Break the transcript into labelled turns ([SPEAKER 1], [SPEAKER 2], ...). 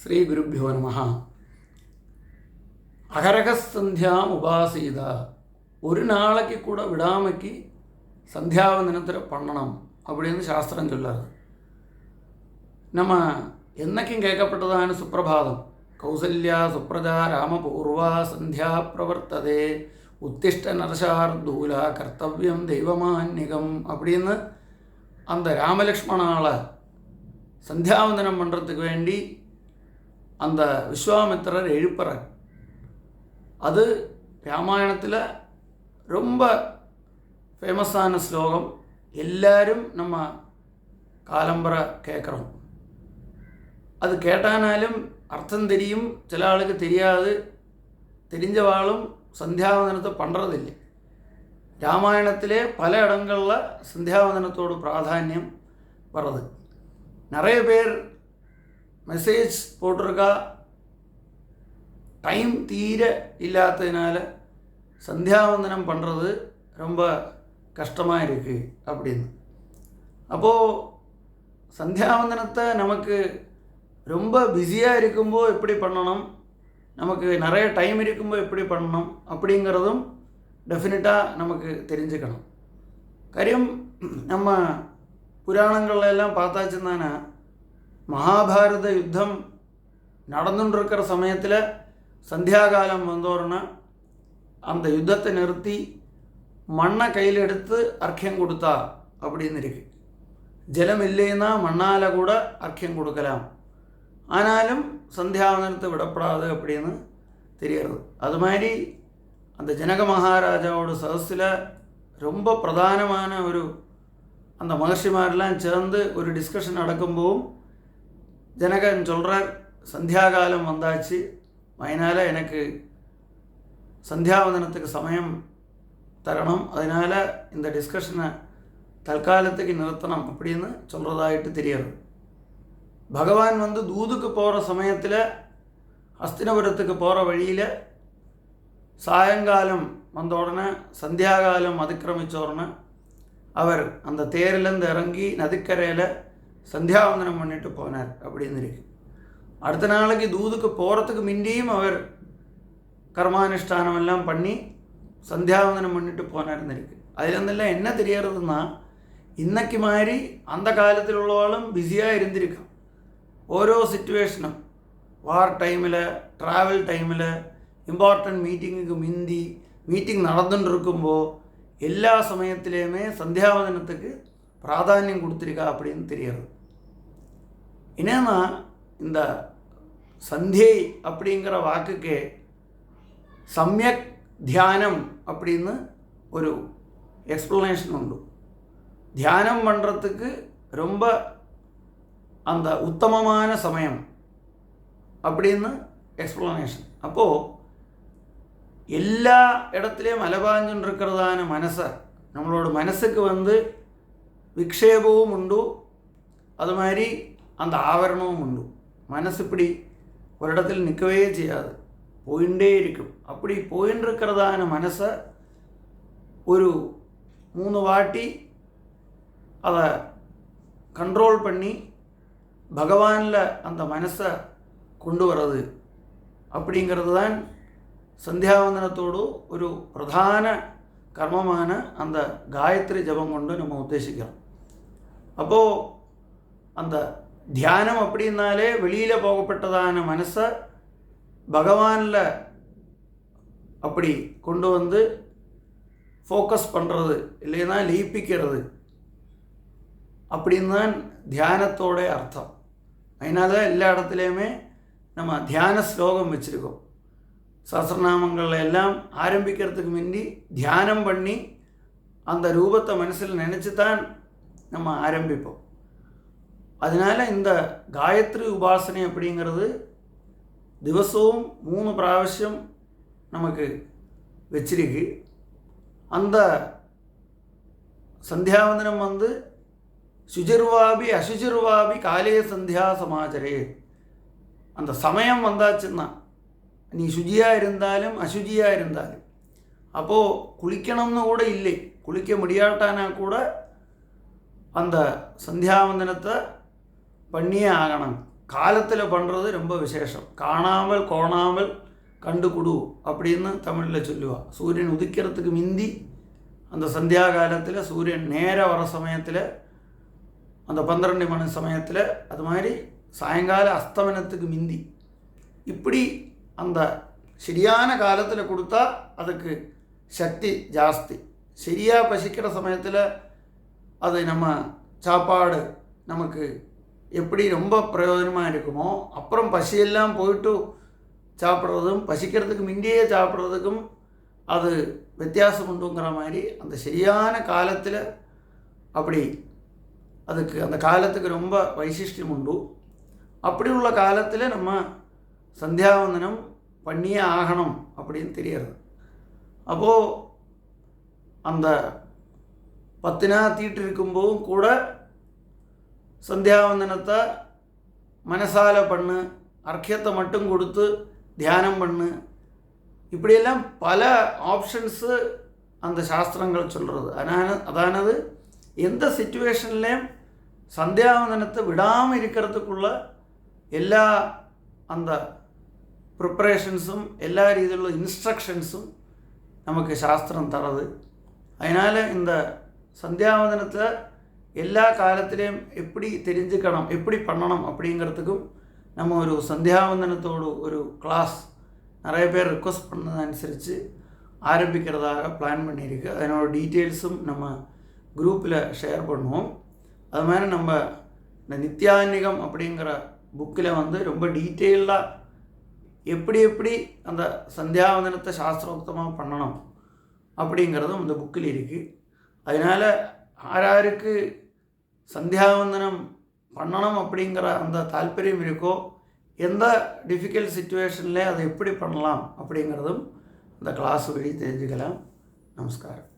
[SPEAKER 1] ശ്രീ ഗുരുഭ്യോ നമഃ. அகரகசந்தியாம் உபாசீத. ஒரு நாளைக்கு கூட விடாமைக்கு சந்தியாவந்தனத்தில் பண்ணணும் அப்படின்னு சாஸ்திரம் சொல்லாது. நம்ம என்னைக்கும் கேட்கப்பட்டதான சுப்பிரபாதம், கௌசல்யா சுப்ரஜா ராமபூர்வா சந்தியா பிரவர்த்ததே உத்திஷ்ட நரசார்தூலா கர்த்தவியம் தெய்வமான்யகம் அப்படின்னு அந்த ராமலக்ஷ்மணால சந்தியாவந்தனம் பண்ணுறதுக்கு வேண்டி அந்த விஸ்வாமித்திரர் எழுப்புறார். அது ராமாயணத்தில் ரொம்ப ஃபேமஸான ஸ்லோகம். எல்லாரும் நம்ம காலம்பரை கேட்குறோம். அது கேட்டானாலும் அர்த்தம் தெரியும், சில ஆளுக்கு தெரியாது. தெரிஞ்சவாளும் சந்தியாவந்தனத்தை பண்ணுறதில்லை. ராமாயணத்திலே பல இடங்களில் சந்தியாவந்தனத்தோட பிராதானியம் வர்றது. நிறைய பேர் மெசேஜ் போட்டிருக்கா, டைம் தீர இல்லாததுனால சந்தியாவந்தனம் பண்ணுறது ரொம்ப கஷ்டமாக இருக்குது அப்படின்னு. அப்போது சந்தியாவந்தனத்தை நமக்கு ரொம்ப பிஸியாக இருக்கும்போது எப்படி பண்ணணும், நமக்கு நிறைய டைம் இருக்கும்போது எப்படி பண்ணணும் அப்படிங்கிறதும் டெஃபினட்டாக நமக்கு தெரிஞ்சுக்கணும். காரியம் நம்ம புராணங்கள்ல எல்லாம் பார்த்தாச்சுன்னா, மகாபாரத யுத்தம் நடந்துட்டுருக்கிற சமயத்தில் சந்தியாகாலம் வந்தோன்னா அந்த யுத்தத்தை நிறுத்தி மண்ணை கையில் எடுத்து அர்க்கியம் கொடுத்தா அப்படின்னு இருக்கு. ஜலம் இல்லைன்னா மண்ணால் கூட அர்க்கியம் கொடுக்கலாம். ஆனாலும் சந்தியாவந்தனத்தை விடப்படாது அப்படின்னு தெரிகிறது. அது மாதிரி அந்த ஜனக மகாராஜாவோட சதஸில் ரொம்ப பிரதானமான ஒரு அந்த மகர்ஷிமாரெலாம் சேர்ந்து ஒரு டிஸ்கஷன் நடக்கும்போதும் ஜனகன் சொல்கிறார், சந்தியாகாலம் வந்தாச்சு, அதனால் எனக்கு சந்தியாவந்தனத்துக்கு சமயம் தரணும், அதனால் இந்த டிஸ்கஷனை தற்காலத்துக்கு நிறுத்தணும் அப்படின்னு சொல்கிறதாயிட்டு தெரியாது. பகவான் தூதுக்கு போகிற சமயத்தில் ஹஸ்தினபுரத்துக்கு போகிற வழியில் சாயங்காலம் வந்த உடனே சந்தியாகாலம் அதிக்கிரமித்த உடனே அவர் அந்த தேரிலேருந்து இறங்கி நதிக்கரையில் சந்தியாவந்தனம் பண்ணிட்டு போனார் அப்படின்னு இருக்கு. அடுத்த நாளைக்கு தூதுக்கு போகிறதுக்கு முந்தியும் அவர் கர்மானுஷ்டானம் எல்லாம் பண்ணி சந்தியாவந்தனம் பண்ணிட்டு போனார்னு இருக்கு. அதுலேருந்தெல்லாம் என்ன தெரியறதுன்னா, இன்னைக்கு மாதிரி அந்த காலத்தில் உள்ளவாளும் பிஸியாக இருந்திருக்கான். ஓரோ சிச்சுவேஷனும், வார் டைமில், ட்ராவல் டைமில், இம்பார்ட்டன்ட் மீட்டிங்குக்கு முந்தி, மீட்டிங் நடந்துட்டு இருக்கும்போது எல்லா சமயத்திலையுமே சந்தியாவந்தனத்துக்கு பிராதானியம் கொடுத்துருக்கா அப்படின்னு தெரியாது. என்னன்னா, இந்த சந்தியை அப்படிங்கிற வாக்குக்கு சமயக் தியானம் அப்படின்னு ஒரு எக்ஸ்ப்ளனேஷன் உண்டு. தியானம் பண்ணுறதுக்கு ரொம்ப அந்த உத்தமமான சமயம் அப்படின்னு எக்ஸ்ப்ளனேஷன். அப்போது எல்லா இடத்துலையும் அலபாஞ்சுன்னு இருக்கிறதான மனசை, நம்மளோட மனசுக்கு விக்ஷேபமும் உண்டு, அது மாதிரி அந்த ஆவரணமும் உண்டு. மனசு இப்படி ஒரு இடத்துல நிற்கவே செய்யாது, போயிட்டே இருக்கும். அப்படி போயின்னு இருக்கிறதான மனசை ஒரு 3 வாட்டி அதை கண்ட்ரோல் பண்ணி பகவானில் அந்த மனசை கொண்டு வர்றது அப்படிங்கிறது தான் சந்தியாவந்தனத்தோடு ஒரு பிரதான கர்மமான அந்த காயத்ரி ஜபம் கொண்டு நம்ம உத்தேசிக்கிறோம். அப்போது அந்த தியானம் அப்படின்னாலே வெளியில் போகப்பட்டதான மனசை பகவானில் அப்படி கொண்டு ஃபோக்கஸ் பண்ணுறது, இல்லைன்னா லயிப்பிக்கிறது அப்படின்னு தான் தியானத்தோட அர்த்தம். அதனால தான் எல்லா இடத்துலையுமே நம்ம தியான ஸ்லோகம் வச்சுருக்கோம். சஹஸ்ரநாமங்களில் எல்லாம் ஆரம்பிக்கிறதுக்கு முந்தி தியானம் பண்ணி அந்த ரூபத்தை மனசில் நினச்சி தான் நம்ம ஆரம்பிப்போம். அதனால் இந்த காயத்ரி உபாசனை அப்படிங்கிறது திவசവും 3 பிராവശ്யம் நமக்கு வச்சிருக்கு. அந்த சந்தியாவந்தனம் சுஜிர்வாபி அசுஜிர்வாபி காலே சந்தியா சமாச்சரே. அந்த சமயம் வந்தாச்சுன்னா, நீ சுஜியாக இருந்தாலும் அசுஜியாக இருந்தாலும், அப்போது குளிக்கணும்னு கூட இல்லை, குளிக்க முடியாட்டானா கூட அந்த சந்தியாவந்தனத்தை பண்ணியே ஆகணும் காலத்தில் பண்ணுறது ரொம்ப விசேஷம். காணாமல் கோணாமல் கண்டு குடு அப்படின்னு தமிழில் சொல்லுவா. சூரியன் உதிக்கிறதுக்கு மிந்தி அந்த சந்தியா காலத்தில், சூரியன் நேர வர சமயத்தில், அந்த 12 மணி சமயத்தில், அது மாதிரி சாயங்கால அஸ்தமனத்துக்கு மிந்தி, இப்படி அந்த சரியான காலத்தில் கொடுத்தா அதுக்கு சக்தி ஜாஸ்தி. சரியாக பசிக்கிற சமயத்தில் அது நம்ம சாப்பாடு நமக்கு எப்படி ரொம்ப பிரயோஜனமாக இருக்குமோ, அப்புறம் பசியெல்லாம் போயிட்டு சாப்பிட்றதும் பசிக்கிறதுக்கு முந்தையே சாப்பிட்றதுக்கும் அது வித்தியாசம் உண்டுங்கிற மாதிரி அந்த சரியான காலத்தில் அப்படி அதுக்கு அந்த காலத்துக்கு ரொம்ப வைசிஷ்டியம் உண்டு. அப்படி உள்ள காலத்தில் நம்ம சந்தியாவந்தனம் பண்ணியே ஆகணும் அப்படின்னு தெரியறது. அப்போது அந்த 10 நாள் தீட்டு இருக்கும்போதும் கூட சந்தியாவந்தனத்தை மனசால பண்ணு, அர்க்கியத்தை மட்டும் கொடுத்து தியானம் பண்ணு, இப்படியெல்லாம் பல ஆப்ஷன்ஸு அந்த சாஸ்திரங்கள் சொல்கிறது. அதானது எந்த சிச்சுவேஷன்லேயும் சந்தியாவந்தனத்தை விடாமல் இருக்கிறதுக்குள்ள எல்லா அந்த ப்ரிப்பரேஷன்ஸும் எல்லா ரீதியிലുള്ള இன்ஸ்ட்ரக்ஷன்ஸும் நமக்கு சாஸ்திரம் தரது. அதனால் இந்த சந்தியாவந்தனத்தில் எல்லா காலத்திலையும் எப்படி தெரிஞ்சுக்கணும், எப்படி பண்ணணும் அப்படிங்கிறதுக்கும் நம்ம ஒரு சந்தியாவந்தனத்தோடு ஒரு கிளாஸ் நிறைய பேர் ரிக்வஸ்ட் பண்ணதனுசரித்து ஆரம்பிக்கிறதாக பிளான் பண்ணியிருக்கு. அதனோட டீட்டெயில்ஸும் நம்ம குரூப்பில் ஷேர் பண்ணுவோம். அது மாதிரி நம்ம இந்த நித்யான்னிகம் அப்படிங்கிற புக்கில் வந்து ரொம்ப டீட்டெயிலாக எப்படி எப்படி அந்த சந்தியாவந்தனத்தை சாஸ்திரோக்தமாக பண்ணணும் அப்படிங்கிறதும் இந்த புக்கில் இருக்குது. அதனால் யாராருக்கு சந்தியாவந்தனம் பண்ணணும் அப்படிங்கிற அந்த தாற்பயம் இருக்கோ, எந்த டிஃபிகல்ட் சிச்சுவேஷனில் அதை எப்படி பண்ணலாம் அப்படிங்கிறதும் இந்த கிளாஸ் வழி தெரிஞ்சுக்கலாம். நமஸ்காரம்.